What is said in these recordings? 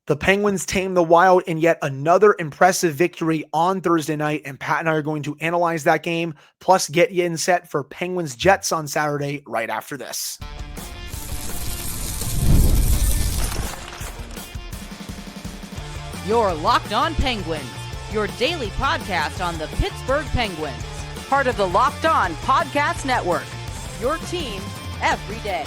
The Penguins tamed the Wild in yet another impressive victory on Thursday night, and Pat and I are going to analyze that game, plus get you in set for Penguins Jets on Saturday right after this. You're Locked On Penguins, your daily podcast on the Pittsburgh Penguins, part of the Locked On Podcast Network, your team every day.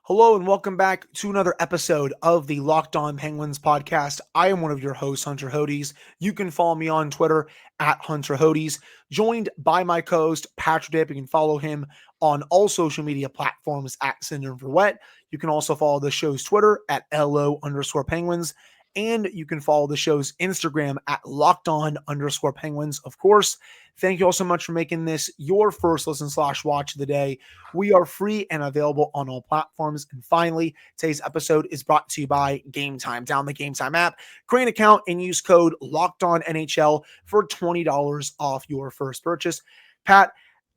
Hello and welcome back to another episode of the Locked On Penguins podcast. I am one of your hosts, Hunter Hodes. You can follow me on Twitter at Hunter Hodes, joined by my co-host, Patrick Dip. You can follow him on all social media platforms at Syndrome for Wet. You can also follow the show's Twitter at LO_Penguins. And you can follow the show's Instagram at LockedOn_Penguins. Of course, thank you all so much for making this your first listen/watch of the day. We are free and available on all platforms. And finally, today's episode is brought to you by Game Time. Download the Game Time app, create an account, and use code LOCKEDONNHL for $20 off your first purchase. Pat,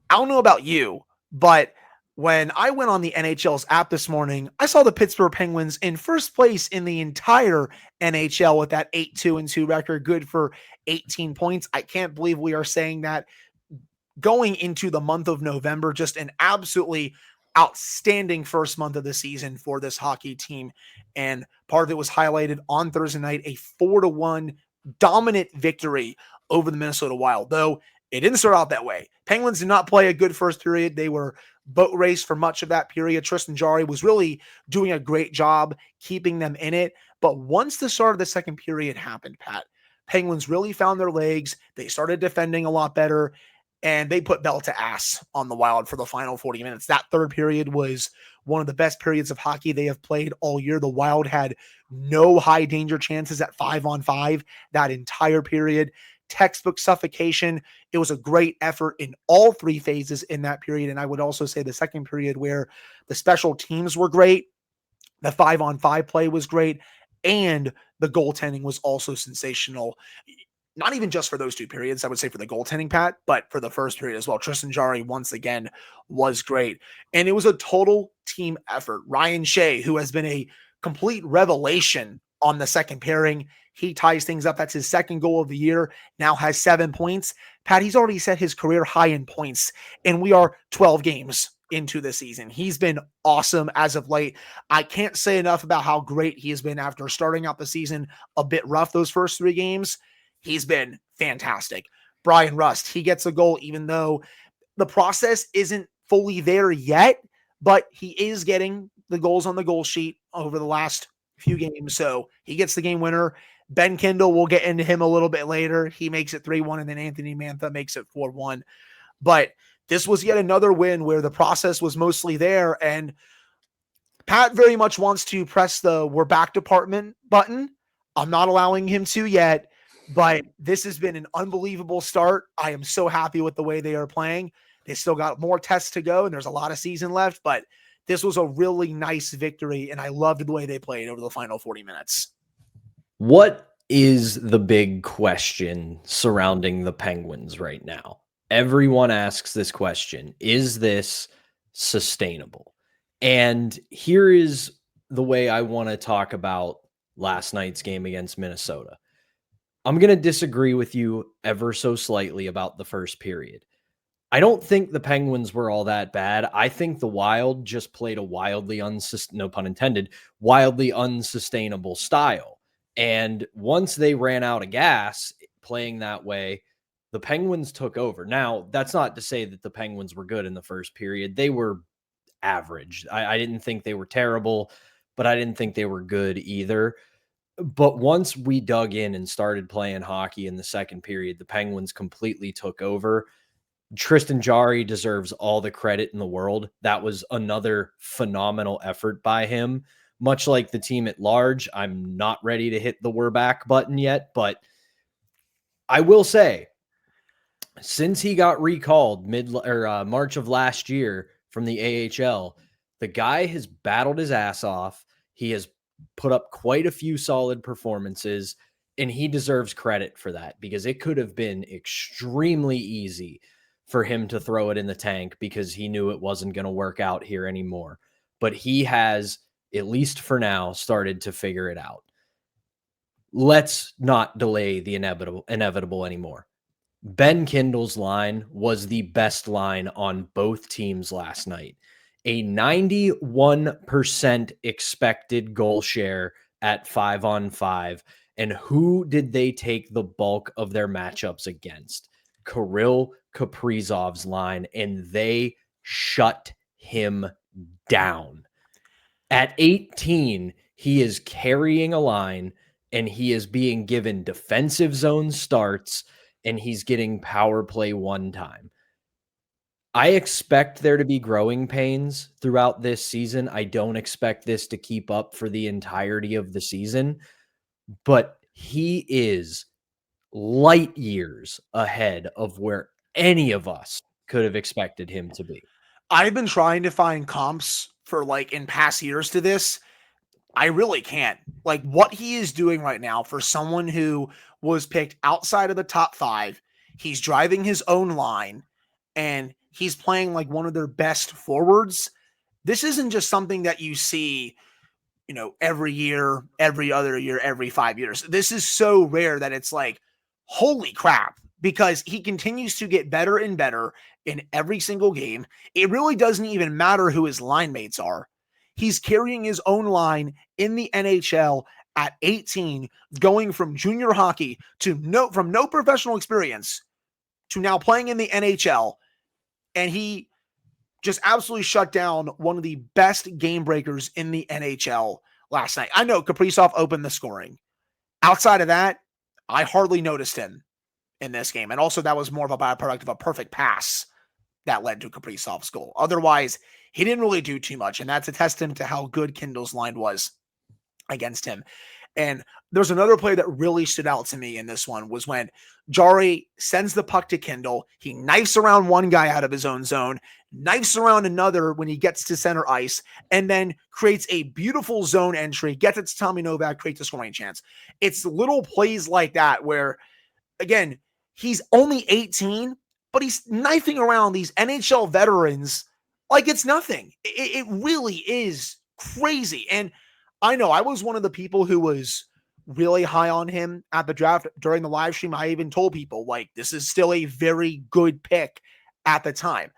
I don't know about you, but when I went on the NHL's app this morning, I saw the Pittsburgh Penguins in first place in the entire NHL with that 8-2-2 record, good for 18 points. I can't believe we are saying that going into the month of November. Just an absolutely outstanding first month of the season for this hockey team. And part of it was highlighted on Thursday night, a 4-1 dominant victory over the Minnesota Wild, though it didn't start out that way. Penguins did not play a good first period. They were boat race for much of that period. Tristan Jarry was really doing a great job keeping them in it. But once the start of the second period happened, Pat, Penguins really found their legs. They started defending a lot better, and they put bell to ass on the Wild for the final 40 minutes. That third period was one of the best periods of hockey they have played all year. The Wild had no high danger chances at 5-on-5 that entire period. Textbook suffocation. It was a great effort in all three phases in that period. And I would also say the second period, where the special teams were great, the 5-on-5 play was great, and the goaltending was also sensational. Not even just for those two periods, I would say for the goaltending, Pat, but for the first period as well. Tristan Jarry, once again, was great. And it was a total team effort. Ryan Shea, who has been a complete revelation on the second pairing, he ties things up. That's his second goal of the year, now has 7 points. Pat, he's already set his career high in points, and we are 12 games into the season. He's been awesome as of late. I can't say enough about how great he has been after starting out the season a bit rough those first 3 games. He's been fantastic. Brian Rust, he gets a goal even though the process isn't fully there yet, but he is getting the goals on the goal sheet over the last few games. So he gets the game winner. Ben Kindel, we'll get into him a little bit later. He makes it 3-1, and then Anthony Mantha makes it 4-1. But this was yet another win where the process was mostly there, and Pat very much wants to press the "we're back" department button. I'm not allowing him to yet, but this has been an unbelievable start. I am so happy with the way they are playing. They still got more tests to go, and there's a lot of season left, but this was a really nice victory, and I loved the way they played over the final 40 minutes. What is the big question surrounding the Penguins right now? Everyone asks this question. Is this sustainable? And here is the way I want to talk about last night's game against Minnesota. I'm going to disagree with you ever so slightly about the first period. I don't think the Penguins were all that bad. I think the Wild just played a wildly no pun intended, wildly unsustainable style. And once they ran out of gas playing that way, the Penguins took over. Now, that's not to say that the Penguins were good in the first period. They were average. I didn't think they were terrible, but I didn't think they were good either. But once we dug in and started playing hockey in the second period, the Penguins completely took over. Tristan Jarry deserves all the credit in the world. That was another phenomenal effort by him. Much like the team at large, I'm not ready to hit the "we're back" button yet, but I will say, since he got recalled March of last year from the AHL, the guy has battled his ass off. He has put up quite a few solid performances, and he deserves credit for that because it could have been extremely easy for him to throw it in the tank because he knew it wasn't going to work out here anymore. But he has, at least for now, started to figure it out. let's not delay the inevitable anymore. Ben Kindle's line was the best line on both teams last night. A 91% expected goal share at 5-on-5. And who did they take the bulk of their matchups against? Kirill Kaprizov's line, and they shut him down. At 18, he is carrying a line, and he is being given defensive zone starts, and he's getting power play one time. I expect there to be growing pains throughout this season. I don't expect this to keep up for the entirety of the season, but he is light years ahead of where any of us could have expected him to be. I've been trying to find comps for like in past years to this. I really can't. Like what he is doing right now for someone who was picked outside of the top 5, he's driving his own line and he's playing like one of their best forwards. This isn't just something that you see, every year, every other year, every 5 years. This is so rare that it's like, holy crap, because he continues to get better and better in every single game. It really doesn't even matter who his line mates are. He's carrying his own line in the NHL at 18, going from junior hockey to from no professional experience to now playing in the NHL. And he just absolutely shut down one of the best game breakers in the NHL last night. I know Kaprizov opened the scoring. Outside of that, I hardly noticed him in this game. And also that was more of a byproduct of a perfect pass that led to Kaprizov's goal. Otherwise, he didn't really do too much. And that's a testament to how good Kindel's line was against him. And there's another play that really stood out to me in this one was when Jarry sends the puck to Kindel. He knifes around one guy out of his own zone, knifes around another when he gets to center ice, and then creates a beautiful zone entry, gets it to Tommy Novak, creates a scoring chance. It's little plays like that where, again, he's only 18, but he's knifing around these NHL veterans like it's nothing. It really is crazy. And I know I was one of the people who was really high on him at the draft during the live stream. I even told people, like, this is still a very good pick at the time.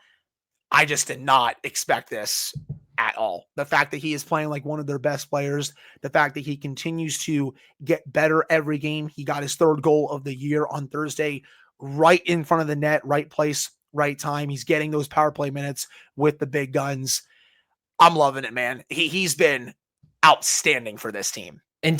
I just did not expect this at all. The fact that he is playing like one of their best players, the fact that he continues to get better every game. He got his 3rd goal of the year on Thursday, right in front of the net, right place, right time. He's getting those power play minutes with the big guns. I'm loving it, man. He's been outstanding for this team. And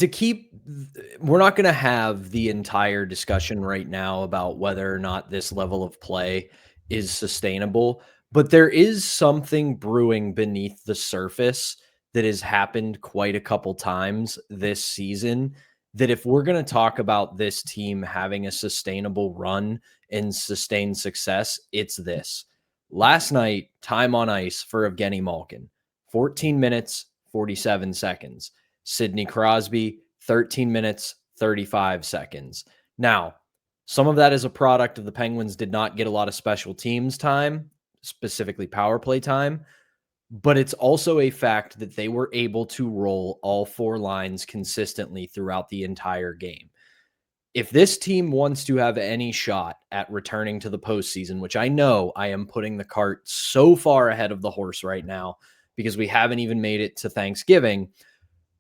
we're not going to have the entire discussion right now about whether or not this level of play is sustainable, but there is something brewing beneath the surface that has happened quite a couple times this season, that if we're going to talk about this team having a sustainable run and sustained success, it's this. Last night, time on ice for Evgeny Malkin, 14 minutes, 47 seconds. Sidney Crosby, 13 minutes, 35 seconds. Now, some of that is a product of the Penguins did not get a lot of special teams time, specifically power play time, but it's also a fact that they were able to roll all 4 lines consistently throughout the entire game. If this team wants to have any shot at returning to the postseason, which I know I am putting the cart so far ahead of the horse right now because we haven't even made it to Thanksgiving,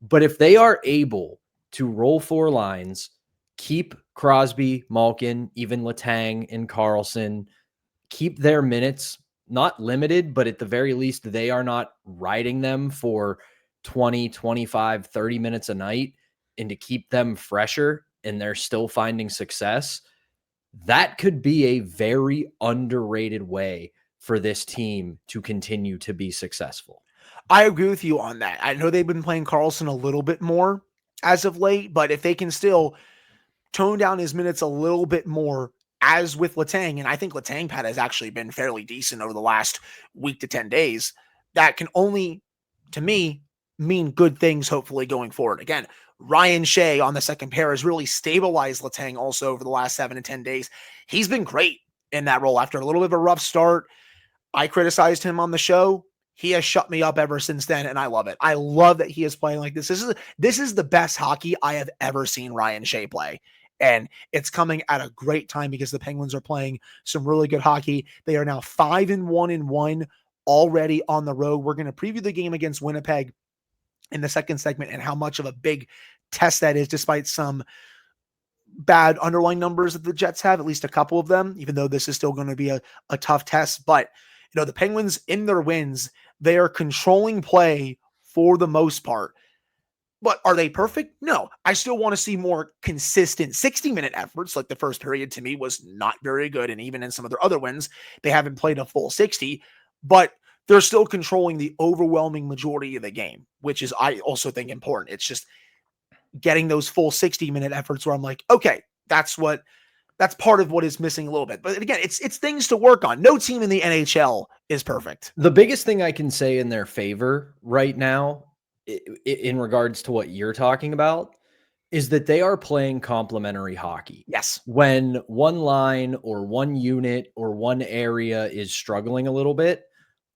but if they are able to roll 4 lines, keep Crosby, Malkin, even Letang and Carlson, keep their minutes not limited, but at the very least, they are not riding them for 20, 25, 30 minutes a night, and to keep them fresher and they're still finding success, that could be a very underrated way for this team to continue to be successful. I agree with you on that. I know they've been playing Carlson a little bit more as of late, but if they can still tone down his minutes a little bit more, as with Letang, and I think Letang pad has actually been fairly decent over the last week to 10 days, that can only, to me, mean good things hopefully going forward. Again, Ryan Shea on the second pair has really stabilized Letang also over the last 7 to 10 days. He's been great in that role after a little bit of a rough start. I criticized him on the show. he has shut me up ever since then, and I love it. I love that he is playing like this. This is the best hockey I have ever seen Ryan Shea play. And it's coming at a great time because the Penguins are playing some really good hockey. They are now 5-1-1 already on the road. We're going to preview the game against Winnipeg in the second segment and how much of a big test that is, despite some bad underlying numbers that the Jets have, at least a couple of them, even though this is still going to be a tough test. But, the Penguins in their wins, they are controlling play for the most part. But are they perfect? No. I still want to see more consistent 60-minute efforts. Like the first period to me was not very good. And even in some of their other wins, they haven't played a full 60, but they're still controlling the overwhelming majority of the game, which is, I also think, important. It's just getting those full 60-minute efforts where I'm like, okay, that's part of what is missing a little bit. But again, it's things to work on. No team in the NHL is perfect. The biggest thing I can say in their favor right now, in regards to what you're talking about, is that they are playing complementary hockey. Yes. When one line or one unit or one area is struggling a little bit,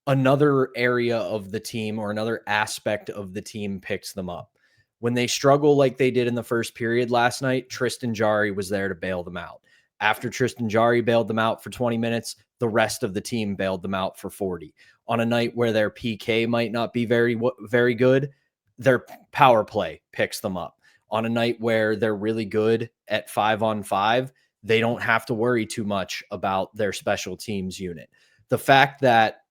another area of the team or another aspect of the team picks them up. When they struggle like they did in the first period last night, Tristan Jarry was there to bail them out. After Tristan Jarry bailed them out for 20 minutes, the rest of the team bailed them out for 40. On a night where their PK might not be very, very good, their power play picks them up. On a night where they're really good at 5-on-5, they don't have to worry too much about their special teams unit. The fact that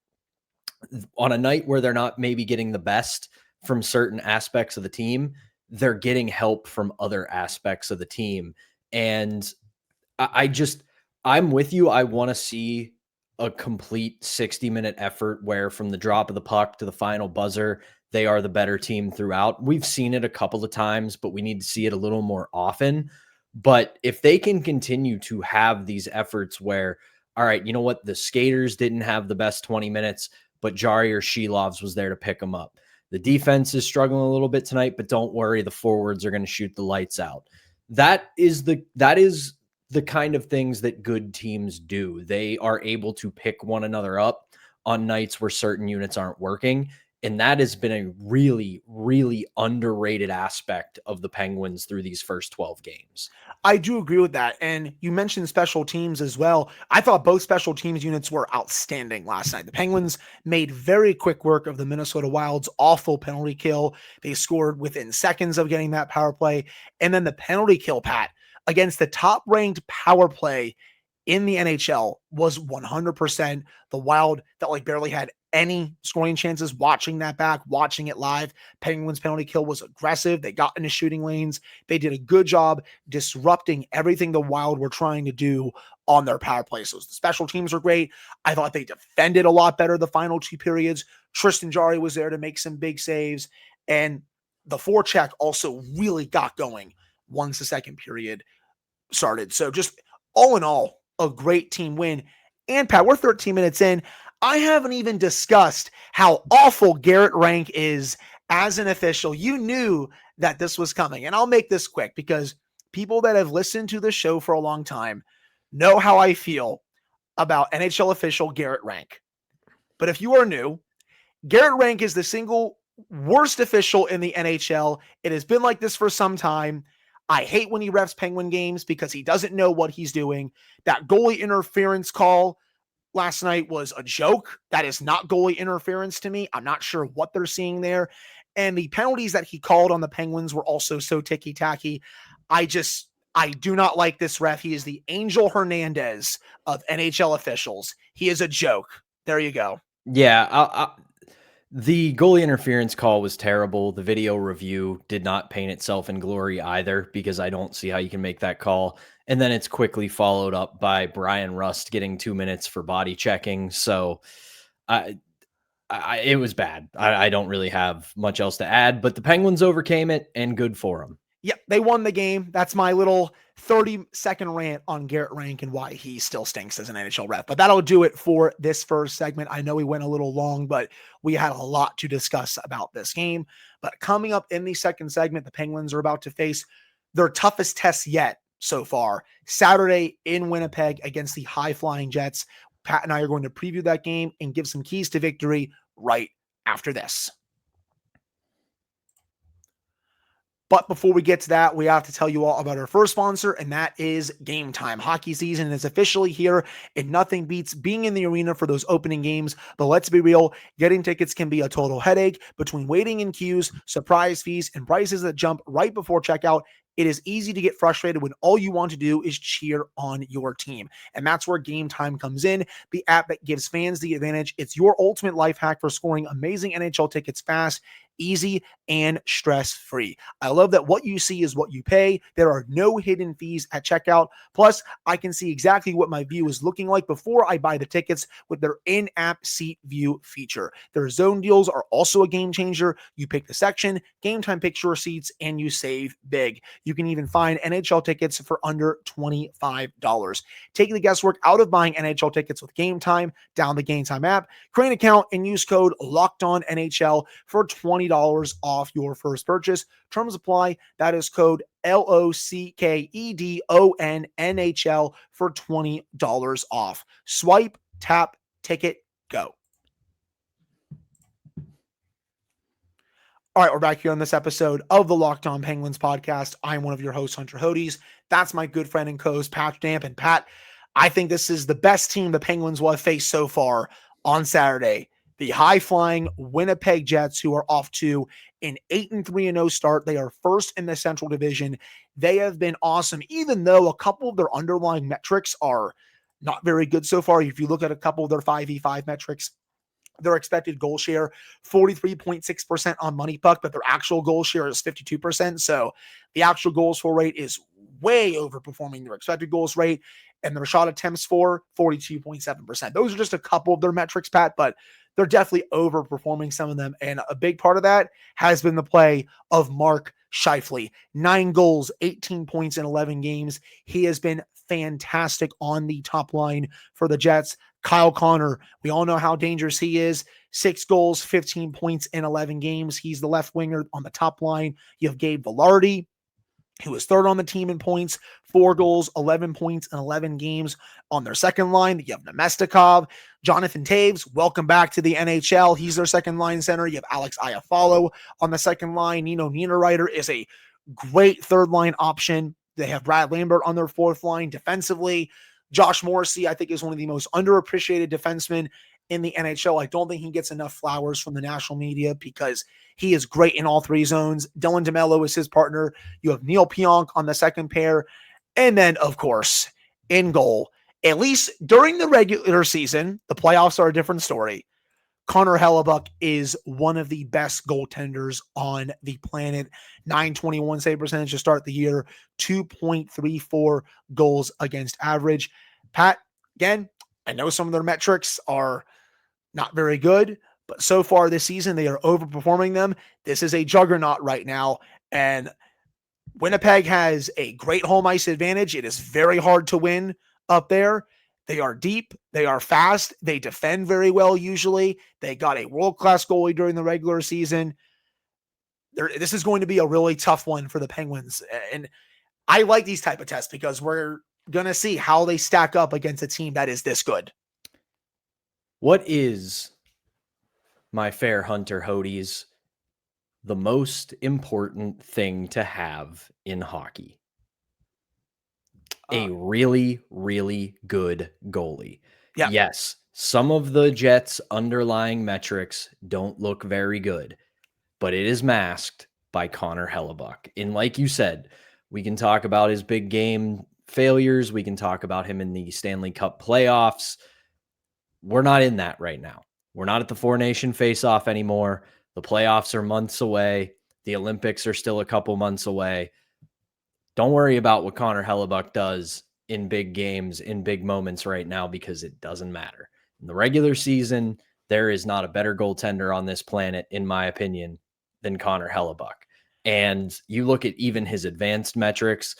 on a night where they're not maybe getting the best from certain aspects of the team, they're getting help from other aspects of the team. And I'm with you. I want to see a complete 60-minute effort where from the drop of the puck to the final buzzer, they are the better team throughout. We've seen it a couple of times, but we need to see it a little more often. But if they can continue to have these efforts where, all right, you know what? The skaters didn't have the best 20 minutes, but Jarry or Shelovs was there to pick them up. The defense is struggling a little bit tonight, but don't worry, the forwards are going to shoot the lights out. That is the kind of things that good teams do. They are able to pick one another up on nights where certain units aren't working. And that has been a really, really underrated aspect of the Penguins through these first 12 games. I do agree with that. And you mentioned special teams as well. I thought both special teams units were outstanding last night. The Penguins made very quick work of the Minnesota Wild's awful penalty kill. They scored within seconds of getting that power play. And then the penalty kill, Pat, against the top-ranked power play in the NHL was 100%. The Wild that barely had any scoring chances watching that back, watching it live. Penguins penalty kill was aggressive. They got into shooting lanes. They did a good job disrupting everything the Wild were trying to do on their power play. So the special teams were great. I thought they defended a lot better the final two periods. Tristan Jarry was there to make some big saves. And the forecheck also really got going once the second period started. So just all in all, a great team win. And Pat, we're 13 minutes in. I haven't even discussed how awful Garrett Rank is as an official. You knew that this was coming. And I'll make this quick because people that have listened to the show for a long time know how I feel about NHL official Garrett Rank. But if you are new, Garrett Rank is the single worst official in the NHL. It has been like this for some time. I hate when he refs Penguin games because he doesn't know what he's doing. That goalie interference call last night was a joke. That is not goalie interference to me. I'm not sure what they're seeing there. And the penalties that he called on the Penguins were also so ticky-tacky. I do not like this ref. He is the Angel Hernandez of NHL officials. He is a joke. There you go. Yeah, the goalie interference call was terrible. The video review did not paint itself in glory either, because I don't see how you can make that call. And then it's quickly followed up by Brian Rust getting 2 minutes for body checking. So it was bad. I don't really have much else to add, but the Penguins overcame it, and good for them. Yep, they won the game. That's my little 30-second rant on Garrett Rank and why he still stinks as an NHL ref. But that'll do it for this first segment. I know we went a little long, but we had a lot to discuss about this game. But coming up in the second segment, the Penguins are about to face their toughest test yet so far, Saturday in Winnipeg against the high-flying Jets. Pat and I are going to preview that game and give some keys to victory right after this. But before we get to that, we have to tell you all about our first sponsor, and that is Game Time. Hockey season is officially here, and nothing beats being in the arena for those opening games. But let's be real, getting tickets can be a total headache between waiting in queues, surprise fees, and prices that jump right before checkout. It is easy to get frustrated when all you want to do is cheer on your team. And that's where Game Time comes in, the app that gives fans the advantage. It's your ultimate life hack for scoring amazing NHL tickets fast, easy, and stress-free. I love that what you see is what you pay. There are no hidden fees at checkout. Plus, I can see exactly what my view is looking like before I buy the tickets with their in-app seat view feature. Their zone deals are also a game changer. You pick the section, Game Time picks your seats, and you save big. You can even find NHL tickets for under $25. Take the guesswork out of buying NHL tickets with Game Time. Download the Game Time app, create an account, and use code LOCKEDONNHL for $20 off your first purchase. Terms apply. That is code LOCKEDONNHL for $20 off. Swipe, tap, ticket, go. All right, we're back here on this episode of the Locked On Penguins podcast. I'm one of your hosts, Hunter Hodes. That's my good friend and co-host, Pat Damp. And Pat, I think this is the best team the Penguins will have faced so far on Saturday. The high-flying Winnipeg Jets, who are off to an 8-3-0 start. They are first in the Central Division. They have been awesome, even though a couple of their underlying metrics are not very good so far. If you look at a couple of their 5v5 metrics, their expected goal share, 43.6% on Money Puck, but their actual goal share is 52%. So the actual goals for rate is way overperforming their expected goals rate, and their shot attempts for 42.7%. Those are just a couple of their metrics, Pat, but they're definitely overperforming some of them. And a big part of that has been the play of Mark Scheifele. 9 goals, 18 points in 11 games. He has been fantastic on the top line for the Jets. Kyle Connor, we all know how dangerous he is. 6 goals, 15 points in 11 games. He's the left winger on the top line. You have Gabe Vilardi, who is third on the team in points, 4 goals, 11 points in 11 games. On their second line, you have Nemestikov, Jonathan Taves, welcome back to the NHL. He's their second line center. You have Alex Iafallo on the second line. Nino Niederreiter is a great third line option. They have Brad Lambert on their fourth line defensively. Josh Morrissey, I think, is one of the most underappreciated defensemen in the NHL. I don't think he gets enough flowers from the national media because he is great in all 3 zones. Dylan DeMello is his partner. You have Neil Pionk on the second pair. And then, of course, in goal, at least during the regular season, the playoffs are a different story. Connor Hellebuck is one of the best goaltenders on the planet. 921 save percentage to start the year, 2.34 goals against average. Pat, again, I know some of their metrics are not very good, but so far this season, they are overperforming them. This is a juggernaut right now, and Winnipeg has a great home ice advantage. It is very hard to win up there. They are deep. They are fast. They defend very well usually. They got a world-class goalie during the regular season. This is going to be a really tough one for the Penguins. And I like these type of tests because we're going to see how they stack up against a team that is this good. What is, my fair Hunter Hodes, the most important thing to have in hockey? A really, really good goalie. Yeah. Yes, some of the Jets' underlying metrics don't look very good, but it is masked by Connor Hellebuck. And like you said, we can talk about his big game failures. We can talk about him in the Stanley Cup playoffs. We're not in that right now. We're not at the Four Nation face-off anymore. The playoffs are months away. The Olympics are still a couple months away. Don't worry about what Connor Hellebuck does in big games, in big moments right now, because it doesn't matter. In the regular season, there is not a better goaltender on this planet, in my opinion, than Connor Hellebuck. And you look at even his advanced metrics.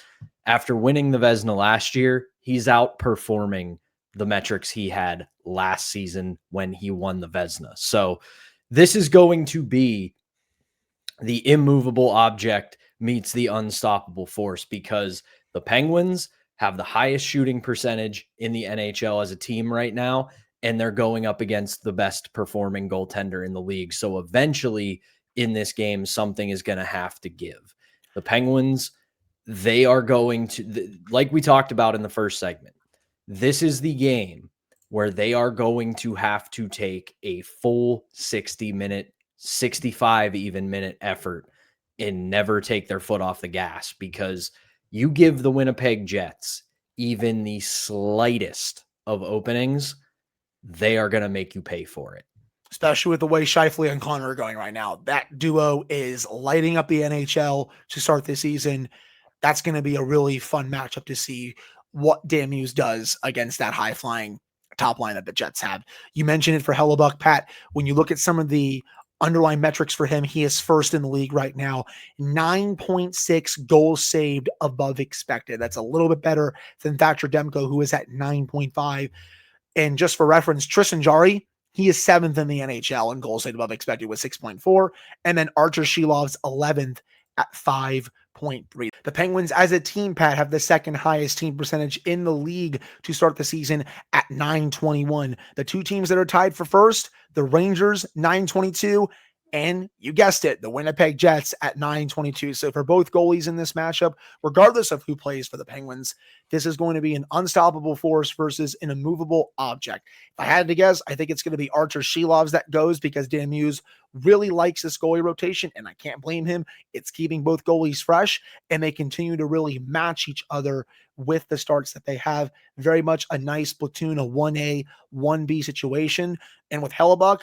After winning the Vezina last year, he's outperforming the metrics he had last season when he won the Vezina. So this is going to be the immovable object meets the unstoppable force, because the Penguins have the highest shooting percentage in the NHL as a team right now, and they're going up against the best performing goaltender in the league. So eventually in this game, something is going to have to give. The Penguins, they are going to, like we talked about in the first segment, this is the game where they are going to have to take a full 60-minute, 65 even minute effort and never take their foot off the gas, because you give the Winnipeg Jets even the slightest of openings, they are going to make you pay for it. Especially with the way Scheifele and Connor are going right now. That duo is lighting up the NHL to start this season. That's going to be a really fun matchup to see what Dan Muse does against that high-flying top line that the Jets have. You mentioned it for Hellebuck, Pat. When you look at some of the underlying metrics for him, he is first in the league right now. 9.6 goals saved above expected. That's a little bit better than Thatcher Demko, who is at 9.5. And just for reference, Tristan Jarry, he is 7th in the NHL in goals saved above expected with 6.4. And then Archer Shilov's 11th at 5.3. The Penguins as a team, Pat, have the second highest team percentage in the league to start the season at 921. The two teams that are tied for first, the Rangers, 922, and you guessed it, the Winnipeg Jets at 922. So for both goalies in this matchup, regardless of who plays for the Penguins, this is going to be an unstoppable force versus an immovable object. If I had to guess, I think it's going to be Archer Shilovs that goes, because Dan Muse really likes this goalie rotation, and I can't blame him. It's keeping both goalies fresh, and they continue to really match each other with the starts that they have. Very much a nice platoon, a 1A, 1B situation. And with Hellebuck,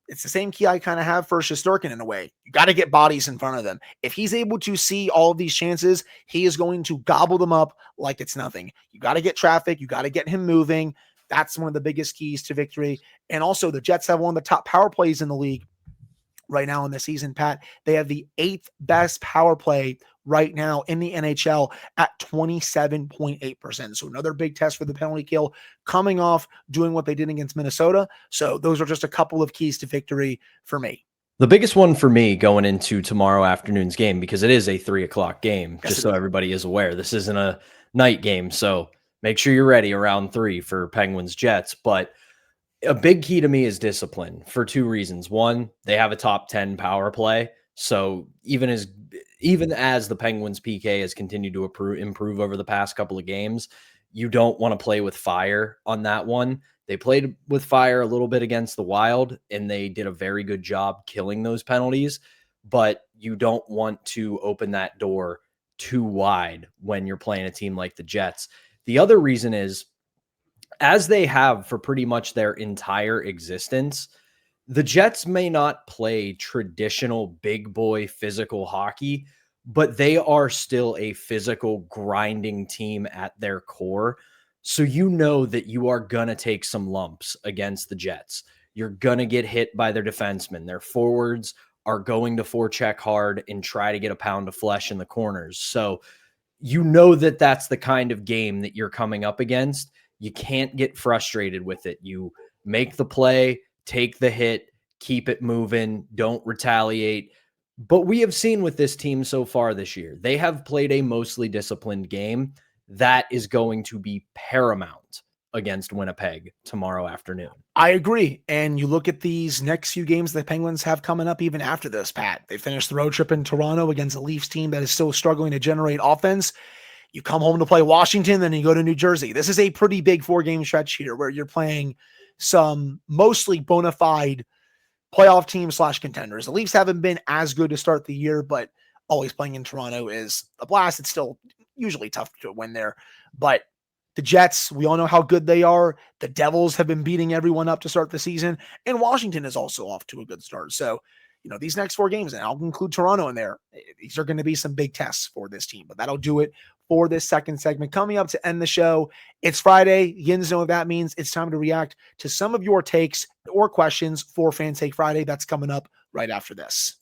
it's the same key I kind of have for Shesterkin in a way. You got to get bodies in front of them. If he's able to see all of these chances, he is going to gobble them up like it's nothing. You got to get traffic. You got to get him moving. That's one of the biggest keys to victory. And also, the Jets have one of the top power plays in the league right now in the season, Pat. They have the 8th best power play right now in the NHL at 27.8%. So another big test for the penalty kill, coming off doing what they did against Minnesota. So those are just a couple of keys to victory for me. The biggest one for me going into tomorrow afternoon's game, because it is a 3:00 game, just so everybody is aware, this isn't a night game. So make sure you're ready around 3 for Penguins Jets. But a big key to me is discipline for two reasons. One, they have a top 10 power play. So even as the Penguins PK has continued to improve over the past couple of games, you don't want to play with fire on that one. They played with fire a little bit against the Wild, and they did a very good job killing those penalties, but you don't want to open that door too wide when you're playing a team like the Jets. The other reason is, as they have for pretty much their entire existence, the Jets may not play traditional big boy physical hockey, but they are still a physical grinding team at their core. So you know that you are going to take some lumps against the Jets. You're going to get hit by their defensemen. Their forwards are going to forecheck hard and try to get a pound of flesh in the corners. So you know that that's the kind of game that you're coming up against. You can't get frustrated with it. You make the play, take the hit, keep it moving, don't retaliate. But we have seen with this team so far this year, they have played a mostly disciplined game. That is going to be paramount against Winnipeg tomorrow afternoon. I agree. And you look at these next few games the Penguins have coming up even after this, Pat. They finished the road trip in Toronto against a Leafs team that is still struggling to generate offense. You come home to play Washington, then you go to New Jersey. This is a pretty big 4-game stretch here where you're playing some mostly bona fide playoff teams / contenders. The Leafs haven't been as good to start the year, but always playing in Toronto is a blast. It's still usually tough to win there. But the Jets, we all know how good they are. The Devils have been beating everyone up to start the season. And Washington is also off to a good start. So, these next 4 games, and I'll include Toronto in there, these are going to be some big tests for this team. But that'll do it for this second segment. Coming up to end the show, it's Friday. You know what that means. It's time to react to some of your takes or questions for Fan Take Friday. That's coming up right after this.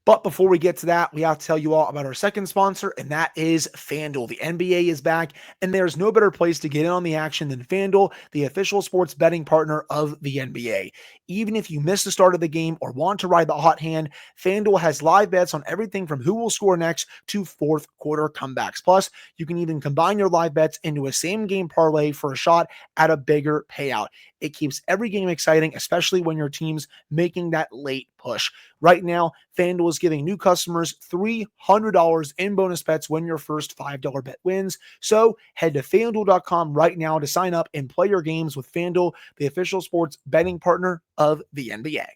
But before we get to that, we have to tell you all about our second sponsor, and that is FanDuel. The NBA is back, and there's no better place to get in on the action than FanDuel, the official sports betting partner of the NBA. Even if you miss the start of the game or want to ride the hot hand, FanDuel has live bets on everything from who will score next to fourth quarter comebacks. Plus, you can even combine your live bets into a same-game parlay for a shot at a bigger payout. It keeps every game exciting, especially when your team's making that late push. Right now, FanDuel is giving new customers $300 in bonus bets when your first $5 bet wins. So head to FanDuel.com right now to sign up and play your games with FanDuel, the official sports betting partner of the NBA.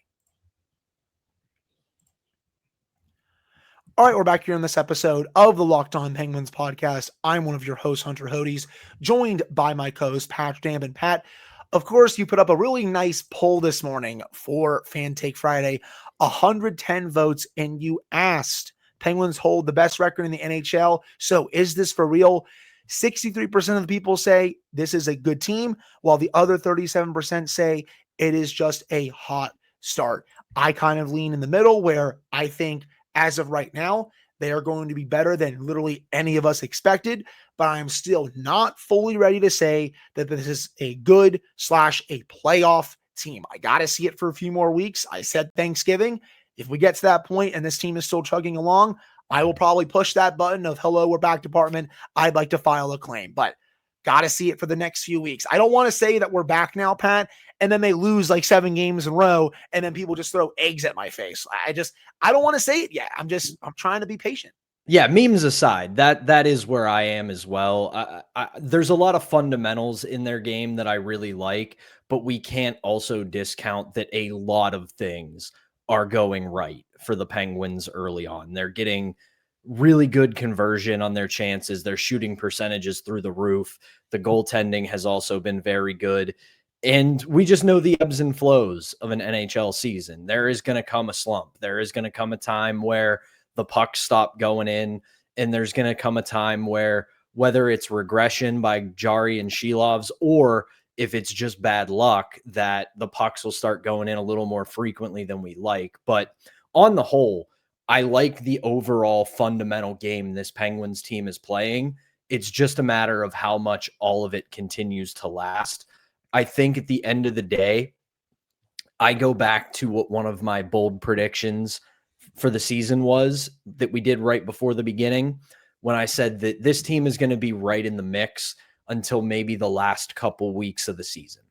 All right, we're back here in this episode of the Locked On Penguins podcast. I'm one of your hosts, Hunter Hodes, joined by my co-host, Pat Stamp. And Pat, of course, you put up a really nice poll this morning for Fan Take Friday, 110 votes, and you asked, Penguins hold the best record in the NHL, so is this for real? 63% of the people say this is a good team, while the other 37% say it is just a hot start. I kind of lean in the middle where I think as of right now, they are going to be better than literally any of us expected, but I'm still not fully ready to say that this is a good / a playoff team. I got to see it for a few more weeks. I said Thanksgiving. If we get to that point and this team is still chugging along, I will probably push that button of hello, we're back department. I'd like to file a claim, but got to see it for the next few weeks. I don't want to say that we're back now, Pat, and then they lose like 7 games in a row, and then people just throw eggs at my face. I don't want to say it yet. I'm trying to be patient. Yeah, memes aside, that is where I am as well. There's a lot of fundamentals in their game that I really like, but we can't also discount that a lot of things are going right for the Penguins early on. They're getting really good conversion on their chances. Their shooting percentages through the roof. The goaltending has also been very good. And we just know the ebbs and flows of an NHL season. There is going to come a slump. There is going to come a time where the pucks stop going in, and there's going to come a time where, whether it's regression by Jarry and Shilovs, or if it's just bad luck, that the pucks will start going in a little more frequently than we like. But on the whole, I like the overall fundamental game this Penguins team is playing. It's just a matter of how much all of it continues to last. I think at the end of the day, I go back to what one of my bold predictions for the season was that we did right before the beginning, when I said that this team is going to be right in the mix until maybe the last couple weeks of the season.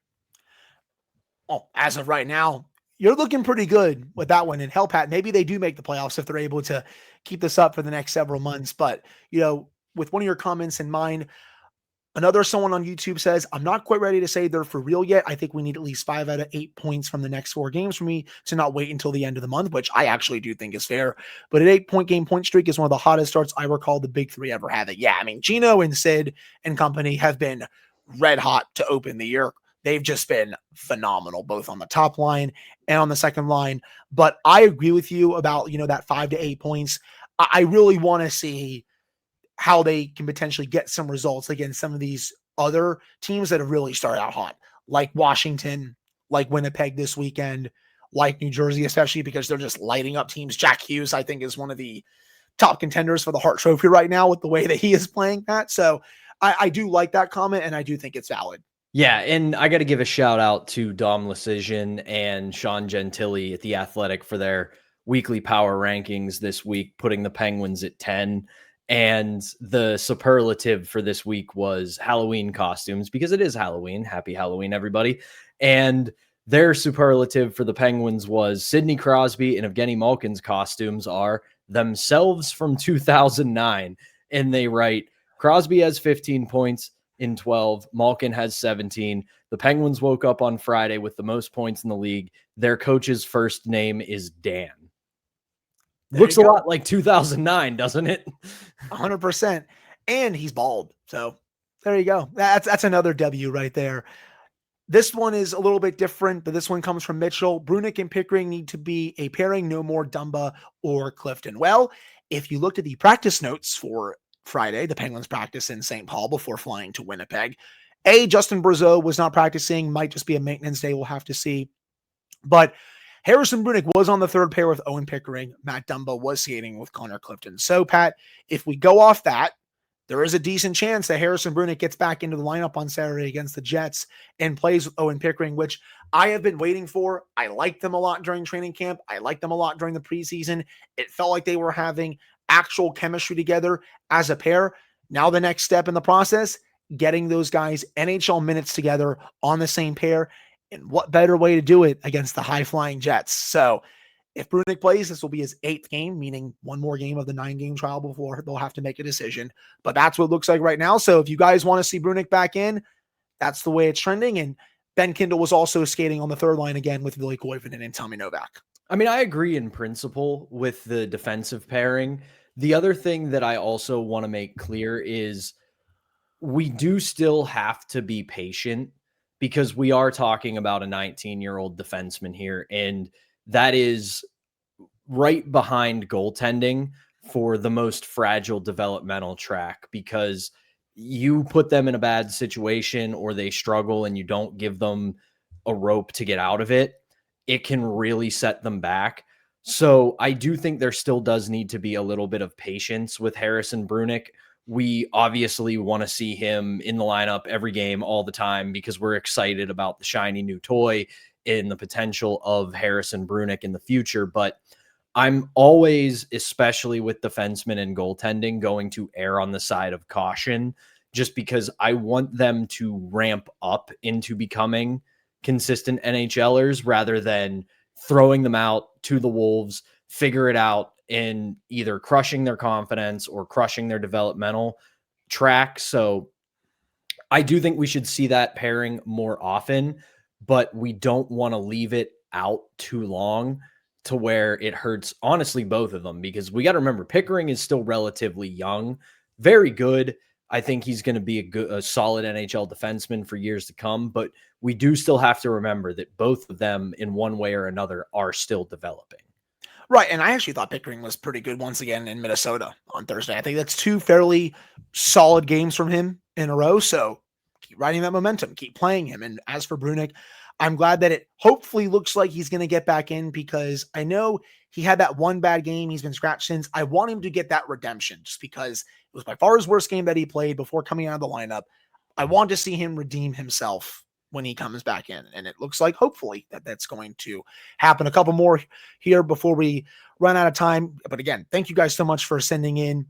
Well, as of right now, you're looking pretty good with that one. And hell, Pat, maybe they do make the playoffs if they're able to keep this up for the next several months. But, with one of your comments in mind, someone on YouTube says, I'm not quite ready to say they're for real yet. I think we need at least 5 out of 8 points from the next 4 games for me to not wait until the end of the month, which I actually do think is fair. But an 8-point game point streak is one of the hottest starts I recall the big 3 ever having. Yeah, I mean, Gino and Sid and company have been red hot to open the year. They've just been phenomenal, both on the top line and on the second line. But I agree with you about, that 5 to 8 points. I really want to see how they can potentially get some results against some of these other teams that have really started out hot, like Washington, like Winnipeg this weekend, like New Jersey, especially because they're just lighting up teams. Jack Hughes, I think, is one of the top contenders for the Hart Trophy right now with the way that he is playing that. So I do like that comment, and I do think it's valid. Yeah, and I got to give a shout out to Dom Lecision and Sean Gentili at The Athletic for their weekly power rankings this week, putting the Penguins at 10. And the superlative for this week was Halloween costumes, because it is Halloween. Happy Halloween, everybody. And their superlative for the Penguins was Sidney Crosby and Evgeny Malkin's costumes are themselves from 2009. And they write, Crosby has 15 points in 12. Malkin has 17. The Penguins woke up on Friday with the most points in the league. Their coach's first name is Dan. Looks a lot like 2009, doesn't it? 100%. And he's bald. So there you go. That's another W right there. This one is a little bit different, but this one comes from Mitchell. Brunick and Pickering need to be a pairing, no more Dumba or Clifton. Well, if you looked at the practice notes for Friday, the Penguins practice in St. Paul before flying to Winnipeg, Justin Brazeau was not practicing, might just be a maintenance day. We'll have to see. But Harrison Brunick was on the third pair with Owen Pickering. Matt Dumba was skating with Connor Clifton. So, Pat, if we go off that, there is a decent chance that Harrison Brunick gets back into the lineup on Saturday against the Jets and plays with Owen Pickering, which I have been waiting for. I liked them a lot during training camp. I liked them a lot during the preseason. It felt like they were having actual chemistry together as a pair. Now the next step in the process, getting those guys NHL minutes together on the same pair. And what better way to do it against the high-flying Jets? So if Brunick plays, this will be his 8th game, meaning one more game of the 9-game trial before they'll have to make a decision. But that's what it looks like right now. So if you guys want to see Brunick back in, that's the way it's trending. And Ben Kindle was also skating on the third line again with Ville Koivunen and Tommy Novak. I mean, I agree in principle with the defensive pairing. The other thing that I also want to make clear is we do still have to be patient because we are talking about a 19-year-old defenseman here, and that is right behind goaltending for the most fragile developmental track, because you put them in a bad situation or they struggle and you don't give them a rope to get out of it, it can really set them back. So I do think there still does need to be a little bit of patience with Harrison Brunick. We obviously want to see him in the lineup every game all the time because we're excited about the shiny new toy and the potential of Harrison Brunick in the future. But I'm always, especially with defensemen and goaltending, going to err on the side of caution just because I want them to ramp up into becoming consistent NHLers rather than throwing them out to the wolves, figure it out, and either crushing their confidence or crushing their developmental track. So I do think we should see that pairing more often, but we don't want to leave it out too long to where it hurts, honestly, both of them, because we got to remember Pickering is still relatively young, very good. I think he's going to be a solid NHL defenseman for years to come, but we do still have to remember that both of them in one way or another are still developing. Right, and I actually thought Pickering was pretty good once again in Minnesota on Thursday. I think that's 2 fairly solid games from him in a row, so keep riding that momentum, keep playing him. And as for Brunick, I'm glad that it hopefully looks like he's going to get back in because I know he had that one bad game. He's been scratched since. I want him to get that redemption just because it was by far his worst game that he played before coming out of the lineup. I want to see him redeem himself when he comes back in. And it looks like hopefully that's going to happen. A couple more here before we run out of time. But again, thank you guys so much for sending in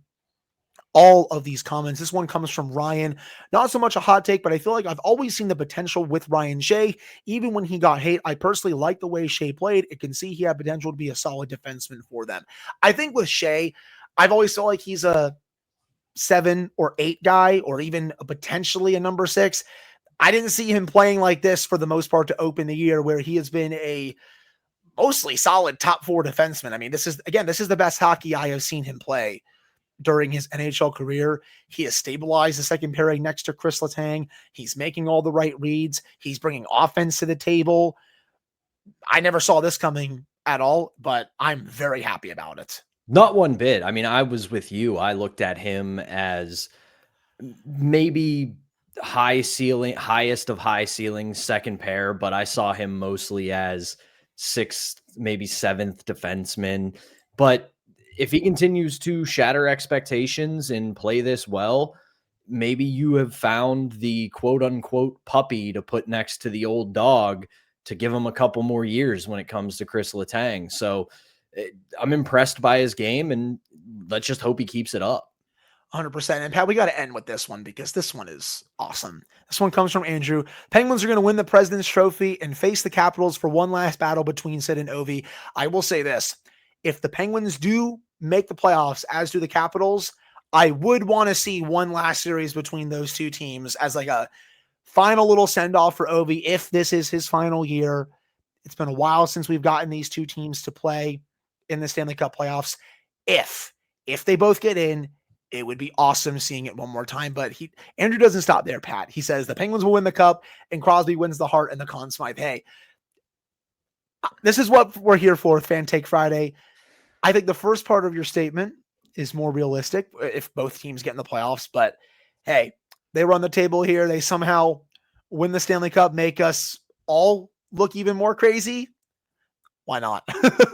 all of these comments. This one comes from Ryan. Not so much a hot take, but I feel like I've always seen the potential with Ryan Shea. Even when he got hate, I personally like the way Shea played. It can see he had potential to be a solid defenseman for them. I think with Shea, I've always felt like he's a 7 or 8 guy, or even potentially a number 6. I didn't see him playing like this for the most part to open the year, where he has been a mostly solid top 4 defenseman. I mean, this is the best hockey I have seen him play during his NHL career. He has stabilized the second pairing next to Chris Letang. He's making all the right reads. He's bringing offense to the table. I never saw this coming at all, but I'm very happy about it. Not one bit. I mean, I was with you. I looked at him as maybe highest of high ceilings, second pair, but I saw him mostly as 6th, maybe 7th defenseman. But if he continues to shatter expectations and play this well, maybe you have found the quote unquote puppy to put next to the old dog to give him a couple more years when it comes to Chris Letang. So I'm impressed by his game, and let's just hope he keeps it up. 100%. And Pat, we got to end with this one because this one is awesome. This one comes from Andrew. Penguins are going to win the President's Trophy and face the Capitals for one last battle between Sid and Ovi. I will say this. If the Penguins do make the playoffs, as do the Capitals, I would want to see one last series between those two teams as like a final little send-off for Ovi if this is his final year. It's been a while since we've gotten these two teams to play in the Stanley Cup playoffs. If they both get in, it would be awesome seeing it one more time. But Andrew doesn't stop there, Pat. He says the Penguins will win the cup and Crosby wins the Hart and the Conn Smythe. Hey, this is what we're here for with Fan Take Friday. I think the first part of your statement is more realistic if both teams get in the playoffs. But hey, they run the table here. They somehow win the Stanley Cup, make us all look even more crazy. Why not?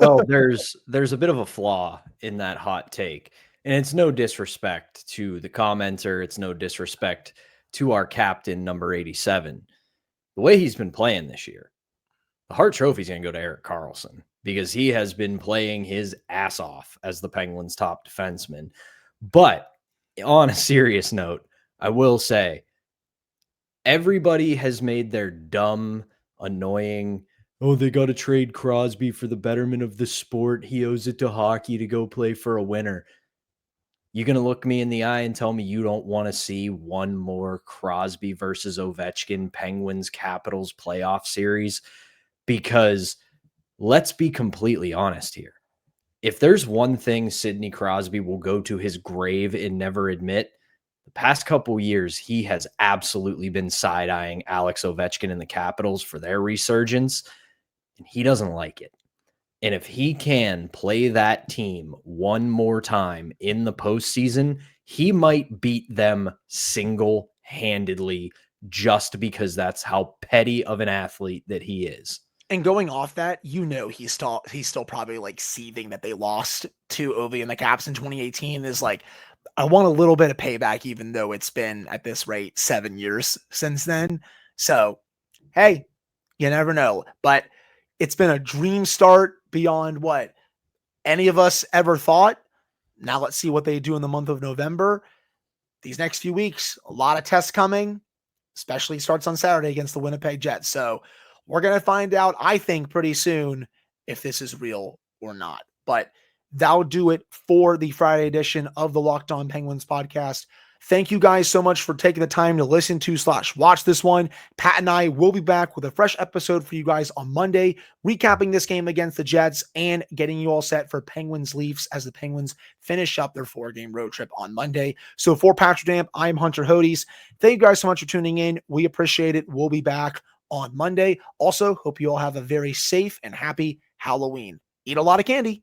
Well, there's a bit of a flaw in that hot take, and it's no disrespect to the commenter. It's no disrespect to our captain, number 87. The way he's been playing this year, the Hart Trophy is going to go to Erik Karlsson because he has been playing his ass off as the Penguins' top defenseman. But on a serious note, I will say everybody has made their dumb, annoying, oh, they got to trade Crosby for the betterment of the sport. He owes it to hockey to go play for a winner. You going to look me in the eye and tell me you don't want to see one more Crosby versus Ovechkin Penguins Capitals playoff series? Because let's be completely honest here. If there's one thing Sidney Crosby will go to his grave and never admit, the past couple years, he has absolutely been side-eyeing Alex Ovechkin and the Capitals for their resurgence, and he doesn't like it. And if he can play that team one more time in the postseason, he might beat them single-handedly just because that's how petty of an athlete that he is. And going off that, he's still probably like seething that they lost to Ovi and the Caps in 2018. Is like, I want a little bit of payback, even though it's been at this rate 7 years since then. So, hey, you never know. But it's been a dream start beyond what any of us ever thought. Now let's see what they do in the month of November. These next few weeks, a lot of tests coming, especially starts on Saturday against the Winnipeg Jets. So we're going to find out, I think, pretty soon if this is real or not. But that'll do it for the Friday edition of the Locked On Penguins podcast. Thank you guys so much for taking the time to listen to / watch this one. Pat and I will be back with a fresh episode for you guys on Monday, recapping this game against the Jets and getting you all set for Penguins Leafs as the Penguins finish up their 4-game road trip on Monday. So for Patrick Damp, I'm Hunter Hodes. Thank you guys so much for tuning in. We appreciate it. We'll be back on Monday. Also, hope you all have a very safe and happy Halloween. Eat a lot of candy.